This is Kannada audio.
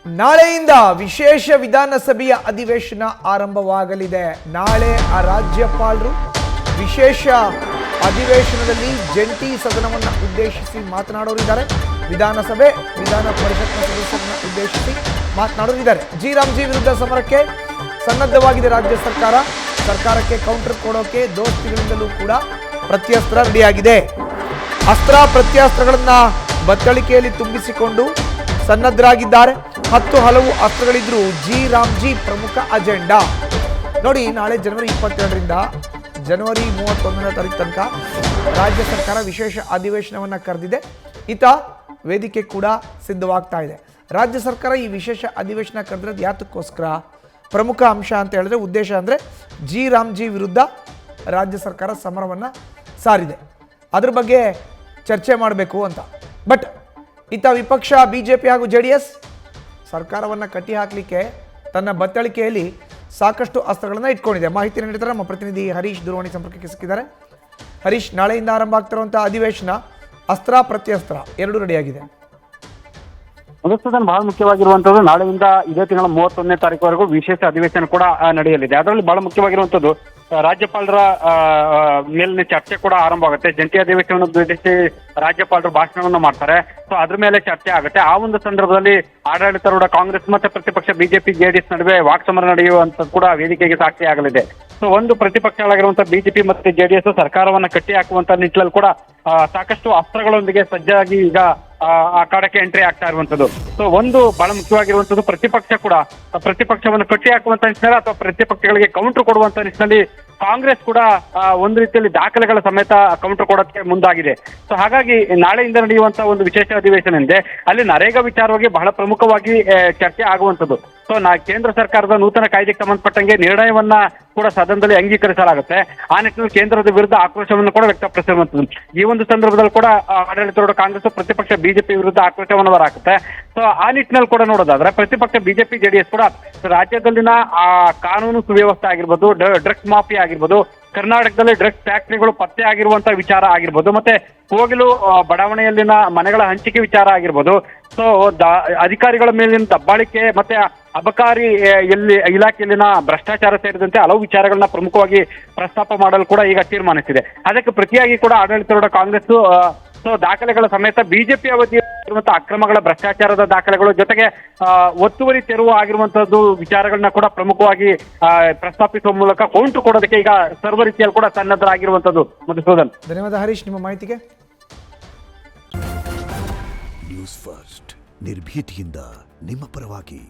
ನಾಳೆಯಿಂದ ವಿಶೇಷ ವಿಧಾನಸಭೆಯ ಅಧಿವೇಶನ ಆರಂಭವಾಗಲಿದೆ. ನಾಳೆ ರಾಜ್ಯಪಾಲರು ವಿಶೇಷ ಅಧಿವೇಶನದಲ್ಲಿ ಜಂಟಿ ಸದನವನ್ನು ಉದ್ದೇಶಿಸಿ ಮಾತನಾಡೋರಿದ್ದಾರೆ. ವಿಧಾನಸಭೆ ವಿಧಾನ ಪರಿಷತ್ನ ಸದಸ್ಯರನ್ನು ಉದ್ದೇಶಿಸಿ ಮಾತನಾಡೋರಿದ್ದಾರೆ. ಜಿ ವಿರುದ್ಧ ಸಮರಕ್ಕೆ ಸನ್ನದ್ಧವಾಗಿದೆ ರಾಜ್ಯ ಸರ್ಕಾರ. ಸರ್ಕಾರಕ್ಕೆ ಕೌಂಟರ್ ಕೊಡೋಕೆ ದೋಸ್ತಿಗಳಿಂದಲೂ ಕೂಡ ಪ್ರತ್ಯಸ್ತ್ರ ರೆಡಿಯಾಗಿದೆ. ಅಸ್ತ್ರ ಪ್ರತ್ಯಸ್ತ್ರಗಳನ್ನು ಬತ್ತಳಿಕೆಯಲ್ಲಿ ತುಂಬಿಸಿಕೊಂಡು ಸನ್ನದ್ಧರಾಗಿದ್ದಾರೆ. 10 ಹಲವು ಅಸ್ತ್ರಗಳಿದ್ರು ಜಿ ಪ್ರಮುಖ ಅಜೆಂಡಾ. ನೋಡಿ, ನಾಳೆ ಜನವರಿ 22ರಿಂದ ಜನವರಿ 31ನೇ ತಾರೀಕು ತನಕ ರಾಜ್ಯ ಸರ್ಕಾರ ವಿಶೇಷ ಅಧಿವೇಶನವನ್ನು ಕರೆದಿದೆ. ಈತ ವೇದಿಕೆ ಕೂಡ ಸಿದ್ಧವಾಗ್ತಾ ಇದೆ. ರಾಜ್ಯ ಸರ್ಕಾರ ಈ ವಿಶೇಷ ಅಧಿವೇಶನ ಕರೆದಿರೋದು ಯಾತಕ್ಕೋಸ್ಕರ? ಪ್ರಮುಖ ಅಂಶ ಅಂತ ಹೇಳಿದ್ರೆ, ಉದ್ದೇಶ ಅಂದರೆ ಜಿ ವಿರುದ್ಧ ರಾಜ್ಯ ಸರ್ಕಾರ ಸಮರವನ್ನು ಸಾರಿದೆ. ಅದ್ರ ಬಗ್ಗೆ ಚರ್ಚೆ ಮಾಡಬೇಕು ಅಂತ. ಬಟ್ ಈತ ವಿಪಕ್ಷ ಬಿಜೆಪಿ ಹಾಗೂ JDS ಸರ್ಕಾರವನ್ನು ಕಟ್ಟಿ ಹಾಕಲಿಕ್ಕೆ ತನ್ನ ಬತ್ತಳಿಕೆಯಲ್ಲಿ ಸಾಕಷ್ಟು ಅಸ್ತ್ರಗಳನ್ನು ಇಟ್ಕೊಂಡಿದೆ. ಮಾಹಿತಿ ನೀಡಿದ್ದಾರೆ ನಮ್ಮ ಪ್ರತಿನಿಧಿ ಹರೀಶ್. ದೂರವಾಣಿ ಸಂಪರ್ಕಕ್ಕೆ ಸಿಕ್ಕಿದ್ದಾರೆ. ಹರೀಶ್, ನಾಳೆಯಿಂದ ಆರಂಭ ಆಗ್ತಿರುವಂಥ ಅಧಿವೇಶನ ಅಸ್ತ್ರ ಪ್ರತ್ಯಸ್ತ್ರ ಎರಡೂ ರೆಡಿಯಾಗಿದೆ. ಬಹಳ ಮುಖ್ಯವಾಗಿರುವಂತದ್ದು ನಾಳೆಯಿಂದ ಇದೇ ತಿಂಗಳ 31ನೇ ತಾರೀಕುವರೆಗೂ ವಿಶೇಷ ಅಧಿವೇಶನ ಕೂಡ ನಡೆಯಲಿದೆ. ಅದರಲ್ಲಿ ಬಹಳ ಮುಖ್ಯವಾಗಿರುವಂತದ್ದು ರಾಜ್ಯಪಾಲರ ಮೇಲಿನ ಚರ್ಚೆ ಕೂಡ ಆರಂಭ ಆಗುತ್ತೆ. ಜಂಟಿ ಅಧಿವೇಶನ ಉದ್ದೇಶಿಸಿ ರಾಜ್ಯಪಾಲರು ಭಾಷಣವನ್ನು ಮಾಡ್ತಾರೆ. ಸೊ ಅದ್ರ ಮೇಲೆ ಚರ್ಚೆ ಆಗುತ್ತೆ. ಆ ಒಂದು ಸಂದರ್ಭದಲ್ಲಿ ಆಡಳಿತಾರೂಢ ಕಾಂಗ್ರೆಸ್ ಮತ್ತೆ ಪ್ರತಿಪಕ್ಷ ಬಿಜೆಪಿ JDS ನಡುವೆ ವಾಕ್ಸಮರ ನಡೆಯುವಂತ ಕೂಡ ವೇದಿಕೆಗೆ ಸಾಕ್ಷಿ ಆಗಲಿದೆ. ಸೊ ಒಂದು ಪ್ರತಿಪಕ್ಷಗಳಾಗಿರುವಂತಹ ಬಿಜೆಪಿ ಮತ್ತೆ JDS ಸರ್ಕಾರವನ್ನ ಕಟ್ಟಿ ಹಾಕುವಂತ ನಿಟ್ಟಿನಲ್ಲಿ ಕೂಡ ಸಾಕಷ್ಟು ಅಸ್ತ್ರಗಳೊಂದಿಗೆ ಸಜ್ಜಾಗಿ ಈಗ ಅಖಾಡಕ್ಕೆ ಎಂಟ್ರಿ ಆಗ್ತಾ ಇರುವಂತದ್ದು. ಸೊ ಒಂದು ಬಹಳ ಮುಖ್ಯವಾಗಿರುವಂತದ್ದು ಪ್ರತಿಪಕ್ಷವನ್ನು ಕಟ್ಟಿ ಹಾಕುವಂತ ನಿಟ್ಟಿನಲ್ಲಿ ಅಥವಾ ಪ್ರತಿಪಕ್ಷಗಳಿಗೆ ಕೌಂಟರ್ ಕೊಡುವಂತ ನಿಟ್ಟಿನಲ್ಲಿ ಕಾಂಗ್ರೆಸ್ ಕೂಡ ಒಂದು ರೀತಿಯಲ್ಲಿ ದಾಖಲೆಗಳ ಸಮೇತ ಕೌಂಟರ್ ಕೊಡೋದಕ್ಕೆ ಮುಂದಾಗಿದೆ. ಸೊ ಹಾಗಾಗಿ ನಾಳೆಯಿಂದ ನಡೆಯುವಂತಹ ಒಂದು ವಿಶೇಷ ಅಧಿವೇಶನ ಇದೆ. ಅಲ್ಲಿ ನರೇಗಾ ವಿಚಾರವಾಗಿ ಬಹಳ ಪ್ರಮುಖವಾಗಿ ಚರ್ಚೆ ಆಗುವಂತದ್ದು. ಸೊ ಕೇಂದ್ರ ಸರ್ಕಾರದ ನೂತನ ಕಾಯ್ದೆಗೆ ಸಂಬಂಧಪಟ್ಟಂಗೆ ನಿರ್ಣಯವನ್ನ ಕೂಡ ಸದನದಲ್ಲಿ ಅಂಗೀಕರಿಸಲಾಗುತ್ತೆ. ಆ ನಿಟ್ಟಿನಲ್ಲಿ ಕೇಂದ್ರದ ವಿರುದ್ಧ ಆಕ್ರೋಶವನ್ನು ಕೂಡ ವ್ಯಕ್ತಪಡಿಸಿರುವಂತದ್ದು. ಈ ಒಂದು ಸಂದರ್ಭದಲ್ಲಿ ಕೂಡ ಆಡಳಿತಾರೂಢ ಕಾಂಗ್ರೆಸ್ ಪ್ರತಿಪಕ್ಷ ಬಿಜೆಪಿ ವಿರುದ್ಧ ಆಕ್ರೋಶವನ್ನು ಹೊರಹಾಕುತ್ತೆ. ಸೊ ಆ ನಿಟ್ಟಿನಲ್ಲಿ ಕೂಡ ನೋಡೋದಾದ್ರೆ ಪ್ರತಿಪಕ್ಷ ಬಿಜೆಪಿ JDS ಕೂಡ ರಾಜ್ಯದಲ್ಲಿನ ಕಾನೂನು ಸುವ್ಯವಸ್ಥೆ ಆಗಿರ್ಬೋದು, ಡ್ರಗ್ಸ್ ಮಾಫಿಯಾ ಆಗಿರ್ಬೋದು, ಕರ್ನಾಟಕದಲ್ಲಿ ಡ್ರಗ್ಸ್ ಫ್ಯಾಕ್ಟರಿಗಳು ಪತ್ತೆ ಆಗಿರುವಂತಹ ವಿಚಾರ ಆಗಿರ್ಬೋದು, ಮತ್ತೆ ಕೋಗಿಲು ಬಡಾವಣೆಯಲ್ಲಿನ ಮನೆಗಳ ಹಂಚಿಕೆ ವಿಚಾರ ಆಗಿರ್ಬೋದು, ಸೊ ಅಧಿಕಾರಿಗಳ ಮೇಲಿನ ದಬ್ಬಾಳಿಕೆ ಮತ್ತೆ ಅಬಕಾರಿ ಇಲಾಖೆಯಲ್ಲಿನ ಭ್ರಷ್ಟಾಚಾರ ಸೇರಿದಂತೆ ಹಲವು ವಿಚಾರಗಳನ್ನ ಪ್ರಮುಖವಾಗಿ ಪ್ರಸ್ತಾಪ ಮಾಡಲು ಕೂಡ ಈಗ ತೀರ್ಮಾನಿಸಿದೆ. ಅದಕ್ಕೆ ಪ್ರತಿಯಾಗಿ ಕೂಡ ಆಡಳಿತಾರೂಢ ಕಾಂಗ್ರೆಸ್ ದಾಖಲೆಗಳ ಸಮೇತ ಬಿಜೆಪಿ ಅವಧಿಯಲ್ಲಿರುವಂತಹ ಅಕ್ರಮಗಳ ಭ್ರಷ್ಟಾಚಾರದ ದಾಖಲೆಗಳು ಜೊತೆಗೆ ಒತ್ತುವರಿ ತೆರವು ಆಗಿರುವಂತದ್ದು ವಿಚಾರಗಳನ್ನ ಕೂಡ ಪ್ರಮುಖವಾಗಿ ಪ್ರಸ್ತಾಪಿಸುವ ಮೂಲಕ ಕೌಂಟರ್ ಕೊಡೋದಕ್ಕೆ ಈಗ ಸರ್ವ ರೀತಿಯಲ್ಲಿ ಕೂಡ ಸನ್ನದ್ಧರಾಗಿರುವಂತದ್ದು. ಮಧುಸೂದನ್, ಧನ್ಯವಾದ ಹರೀಶ್ ನಿಮ್ಮ ಮಾಹಿತಿಗೆ. ನ್ಯೂಸ್ ಫಸ್ಟ್ ನಿರ್ಭೀತಿಯಿಂದ ನಿಮ್ಮ ಪರವಾಗಿ.